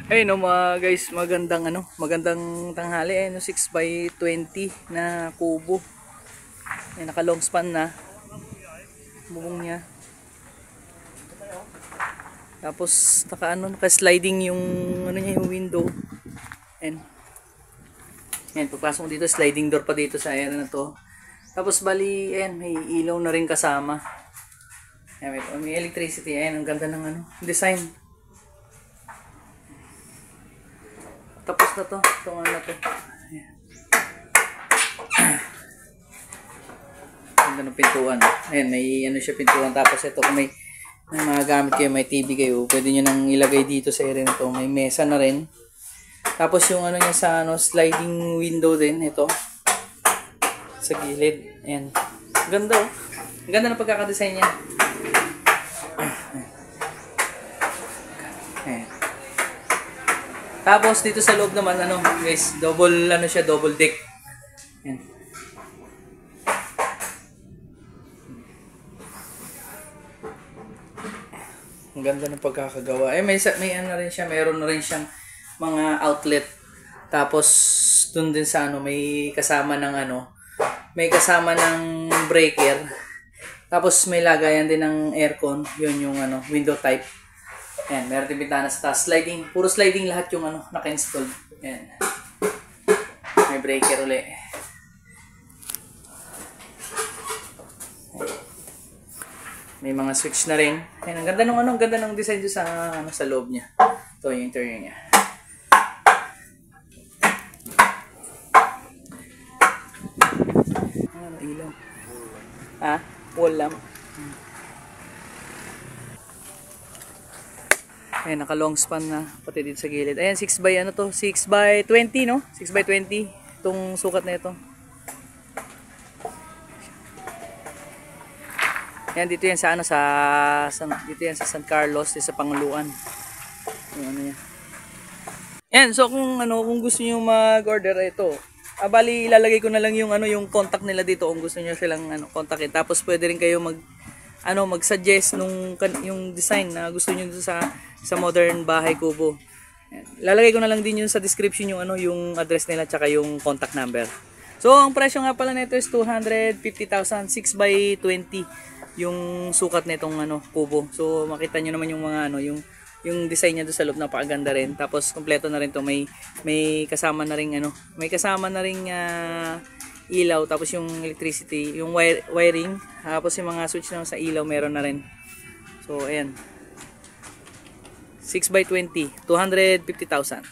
Ay no mga guys, magandang tanghali no 6 by 20 na kubo. Ay naka long span na bubong niya. Tapos naka sliding yung niya yung window. And pagpasok mo dito sliding door pa dito sa area na to. Tapos bali may ilaw na rin kasama. Ayan, may electricity. Ayan, ang ganda ng design. Tapos na to. Itong na to. Ayan. Ganda ng pintuan. Ayan, may siya pintuan. Tapos ito kung may mga gamit kayo, may TV kayo, pwede nyo nang ilagay dito sa area nito. May mesa na rin. Tapos yung niya sa sliding window din. Ito. Sa gilid. Ayan. Ganda oh. Ganda ng pagkakadesign niya. Ayan. Tapos dito sa loob naman guys, double double deck. Ayan. Ang ganda ng pagkakagawa. May rin siya, meron na rin siyang mga outlet. Tapos dun din sa may kasama ng may kasama ng breaker. Tapos may lagayan din ng aircon, yun yung window type. Ayan, meron din bintana sa taas. Sliding, puro sliding lahat yung naka-install. Ayan. May breaker uli. May mga switch na rin. Ayan, ang ganda ng ganda ng design doon sa loob niya. Ito yung interior niya. Ilaw. Wall lamp. Ayan, naka long span na pati dito sa gilid. Ayan, 6 by 6 by 20 no? 6 by 20 itong sukat na ito. Ayan, dito yan sa dito yan sa San Carlos, sa Panguluan. Yung niya. Ayan, so kung gusto niyo mag-order ito, bali ilalagay ko na lang yung yung contact nila dito kung gusto niyo silang kontakin. Tapos pwede rin kayo mag-suggest yung design na gusto niyo sa modern bahay kubo. Ayan. Lalagay ko na lang din yun sa description yung yung address nila tsaka yung contact number. So ang presyo nga pala nito is 250,000, 6 by 20 yung sukat nitong kubo. So makita niyo naman yung mga yung design niya doon sa loob, napakaganda rin. Tapos kompleto na rin to, may kasama na ring ilaw, tapos yung electricity, yung wiring, tapos yung mga switch naman sa ilaw meron na rin. So ayan. 6 by 20, 250,000.